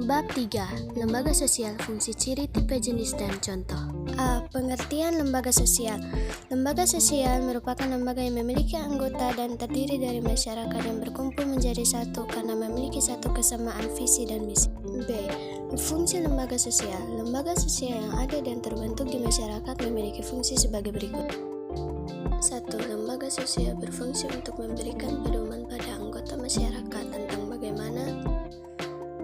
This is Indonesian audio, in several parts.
Bab 3. Lembaga sosial, fungsi ciri, tipe jenis, dan contoh. A. Pengertian lembaga sosial. Lembaga sosial merupakan lembaga yang memiliki anggota dan terdiri dari masyarakat yang berkumpul menjadi satu karena memiliki satu kesamaan visi dan misi. B. Fungsi lembaga sosial. Lembaga sosial yang ada dan terbentuk di masyarakat memiliki fungsi sebagai berikut. 1. Lembaga sosial berfungsi untuk memberikan pedoman pada anggota masyarakat tentang bagaimana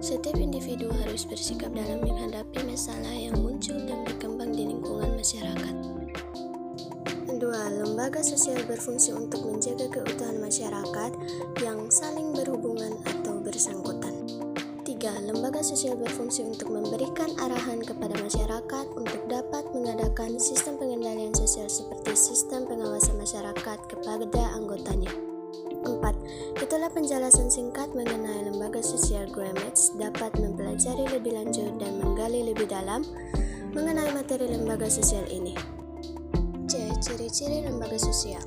setiap individu harus bersikap dalam menghadapi masalah yang muncul dan berkembang di lingkungan masyarakat. 2. Lembaga sosial berfungsi untuk menjaga keutuhan masyarakat yang saling berhubungan atau bersangkutan. 3. Lembaga sosial berfungsi untuk memberikan arahan kepada masyarakat untuk dapat mengadakan sistem pengendalian sosial seperti sistem pengawasan masyarakat kepada anggotanya. 4. Itulah penjelasan singkat mengenai lembaga sosial. Grammars dapat mempelajari lebih lanjut dan menggali lebih dalam mengenai materi lembaga sosial ini. C. Ciri-ciri lembaga sosial.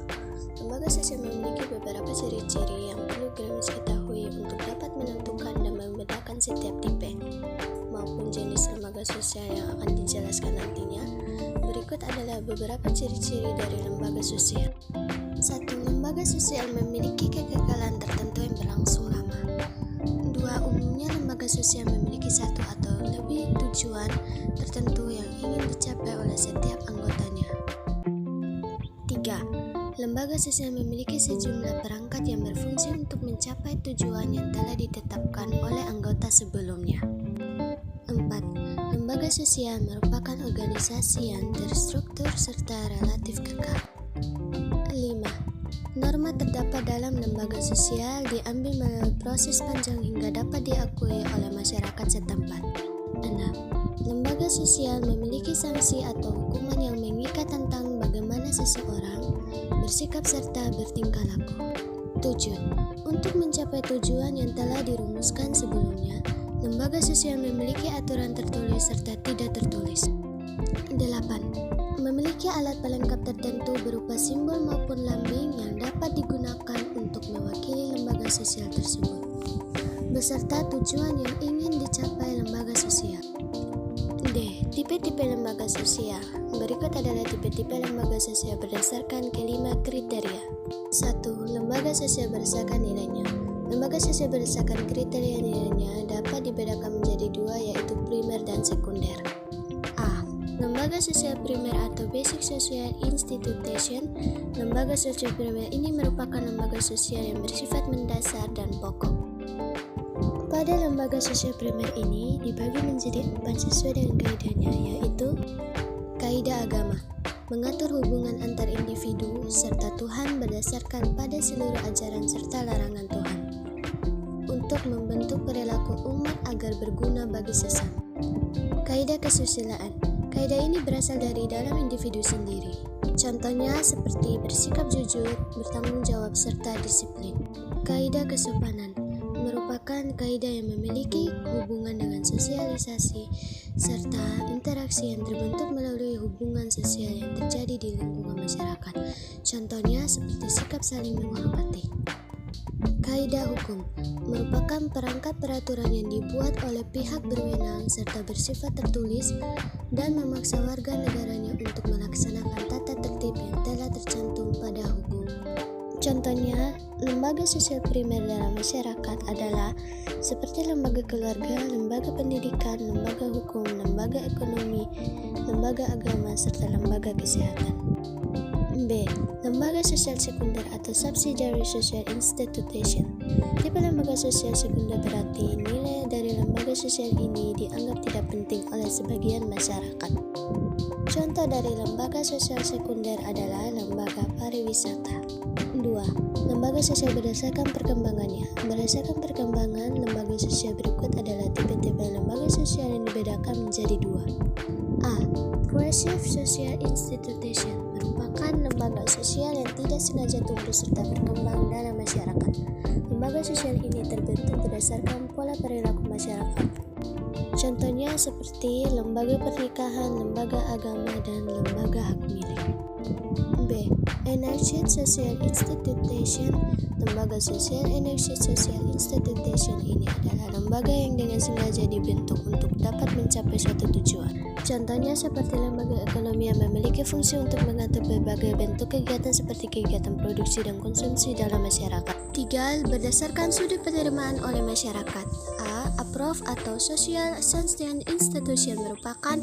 Lembaga sosial memiliki beberapa ciri-ciri yang perlu Grammars ketahui untuk dapat menentukan dan membedakan setiap tipe maupun jenis lembaga sosial yang akan dijelaskan nantinya. Berikut adalah beberapa ciri-ciri dari lembaga sosial. 1. Lembaga sosial memiliki kekekalan tertentu yang berlangsung lama. 2. Umumnya lembaga sosial memiliki satu atau lebih tujuan tertentu yang ingin dicapai oleh setiap anggotanya. 3. Lembaga sosial memiliki sejumlah perangkat yang berfungsi untuk mencapai tujuan yang telah ditetapkan oleh anggota sebelumnya. 4. Lembaga sosial merupakan organisasi yang terstruktur serta relatif kekal. 5. Norma terdapat dalam lembaga sosial diambil melalui proses panjang hingga dapat diakui oleh masyarakat setempat. 6. Lembaga sosial memiliki sanksi atau hukuman yang mengikat tentang bagaimana seseorang bersikap serta bertingkah laku. 7. Untuk mencapai tujuan yang telah dirumuskan sebelumnya, lembaga sosial memiliki aturan tertulis serta tidak tertulis. 8. Memiliki alat pelengkap tertentu berupa simbol maupun lambing yang dapat digunakan untuk mewakili lembaga sosial tersebut, beserta tujuan yang ingin dicapai lembaga sosial. D. Tipe-tipe lembaga sosial. Berikut adalah tipe-tipe lembaga sosial berdasarkan kelima kriteria. 1. Lembaga sosial berdasarkan nilainya. Lembaga sosial berdasarkan kriteria nilainya dapat dibedakan menjadi dua, yaitu primer dan sekunder. A. Lembaga sosial primer atau basic social institution. Lembaga sosial primer ini merupakan lembaga sosial yang bersifat mendasar dan pokok. Pada lembaga sosial primer ini dibagi menjadi 4 sesuai dengan kaidahnya, yaitu kaidah agama, mengatur hubungan antar individu serta Tuhan berdasarkan pada seluruh ajaran serta larangan Tuhan, untuk membentuk perilaku umat agar berguna bagi sesama. Kaidah kesusilaan. Kaidah ini berasal dari dalam individu sendiri. Contohnya seperti bersikap jujur, bertanggung jawab, serta disiplin. Kaidah kesopanan merupakan kaidah yang memiliki hubungan dengan sosialisasi serta interaksi yang terbentuk melalui hubungan sosial yang terjadi di lingkungan masyarakat. Contohnya seperti sikap saling menghormati. Kaidah hukum merupakan perangkat peraturan yang dibuat oleh pihak berwenang serta bersifat tertulis dan memaksa warga negaranya untuk melaksanakan tata tertib yang telah tercantum pada hukum. Contohnya, lembaga sosial primer dalam masyarakat adalah seperti lembaga keluarga, lembaga pendidikan, lembaga hukum, lembaga ekonomi, lembaga agama, serta lembaga kesehatan. B. Lembaga sosial sekunder atau subsidiary social institution. Tipe lembaga sosial sekunder berarti nilai dari lembaga sosial ini dianggap tidak penting oleh sebagian masyarakat. Contoh dari lembaga sosial sekunder adalah lembaga pariwisata. 2. Lembaga sosial berdasarkan perkembangannya. Berdasarkan perkembangan, lembaga sosial berikut adalah tipe-tipe lembaga sosial yang dibedakan menjadi 2. A. Coercive social institution merupakan lembaga sosial yang tidak sengaja tumbuh serta berkembang dalam masyarakat. Lembaga sosial ini terbentuk berdasarkan pola perilaku masyarakat. Contohnya seperti lembaga pernikahan, lembaga agama, dan lembaga hak milik. B. Energy Social Institution. Lembaga sosial Energy Social Institution ini adalah lembaga yang dengan sengaja dibentuk untuk dapat mencapai suatu tujuan. Contohnya seperti lembaga ekonomi yang memiliki fungsi untuk mengatur berbagai bentuk kegiatan seperti kegiatan produksi dan konsumsi dalam masyarakat. 3. Berdasarkan sudut penerimaan oleh masyarakat. A. Approve atau Social Sunshine Institution merupakan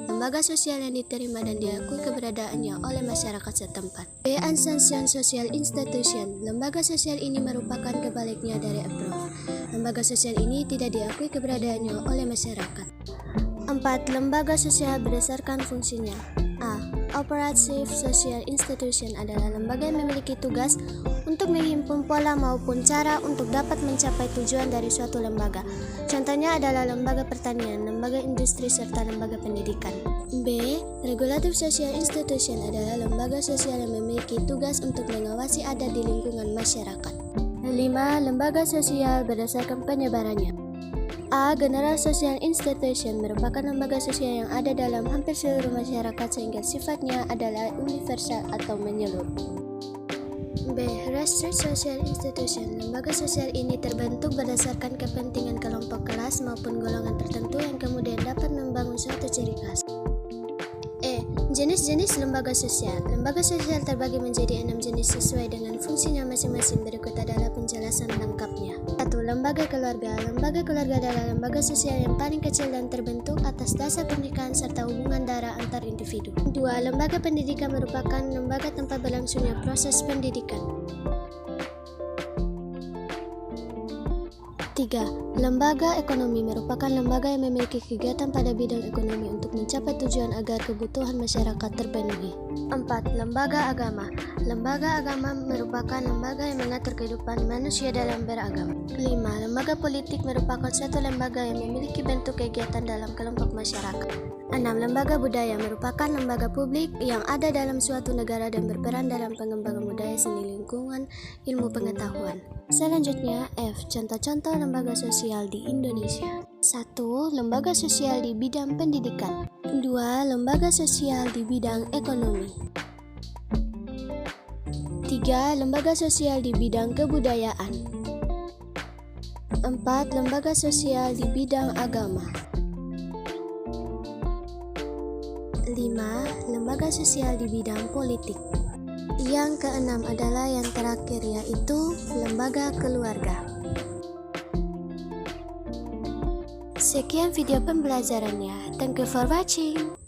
lembaga sosial yang diterima dan diakui keberadaannya oleh masyarakat setempat. B. Unsanctioned Social Institution. Lembaga sosial ini merupakan kebaliknya dari approve. Lembaga sosial ini tidak diakui keberadaannya oleh masyarakat. 4. Lembaga sosial berdasarkan fungsinya. A. Operative Social Institution adalah lembaga yang memiliki tugas untuk menghimpun pola maupun cara untuk dapat mencapai tujuan dari suatu lembaga. Contohnya adalah lembaga pertanian, lembaga industri, serta lembaga pendidikan. B. Regulative Social Institution adalah lembaga sosial yang memiliki tugas untuk mengawasi adat di lingkungan masyarakat. 5. Lembaga sosial berdasarkan penyebarannya. A. General Social Institution merupakan lembaga sosial yang ada dalam hampir seluruh masyarakat sehingga sifatnya adalah universal atau menyeluruh. B. Restricted Social Institution. Lembaga sosial ini terbentuk berdasarkan kepentingan kelompok kelas maupun golongan tertentu yang kemudian dapat membangun suatu ciri khas. E. Jenis-jenis lembaga sosial. Lembaga sosial terbagi menjadi 6 jenis sesuai dengan fungsinya masing-masing. Berikut adalah penjelasan lengkapnya. 1. Lembaga keluarga. Lembaga keluarga adalah lembaga sosial yang paling kecil dan terbentuk atas dasar pernikahan serta hubungan darah antar individu. 2. Lembaga pendidikan merupakan lembaga tempat berlangsungnya proses pendidikan. 3. Lembaga ekonomi merupakan lembaga yang memiliki kegiatan pada bidang ekonomi untuk mencapai tujuan agar kebutuhan masyarakat terpenuhi. 4. Lembaga agama. Lembaga agama merupakan lembaga yang mengatur kehidupan manusia dalam beragama. 5. Lembaga politik merupakan suatu lembaga yang memiliki bentuk kegiatan dalam kelompok masyarakat. 6. Lembaga budaya merupakan lembaga publik yang ada dalam suatu negara dan berperan dalam pengembangan budaya, seni, lingkungan, ilmu pengetahuan. Selanjutnya, F. Contoh-contoh lembaga sosial di Indonesia. 1. Lembaga sosial di bidang pendidikan. 2. Lembaga sosial di bidang ekonomi. 3. Lembaga sosial di bidang kebudayaan. 4. Lembaga sosial di bidang agama. 5. Lembaga sosial di bidang politik. Yang keenam adalah yang terakhir, yaitu lembaga keluarga. Sekian video pembelajarannya. Thank you for watching.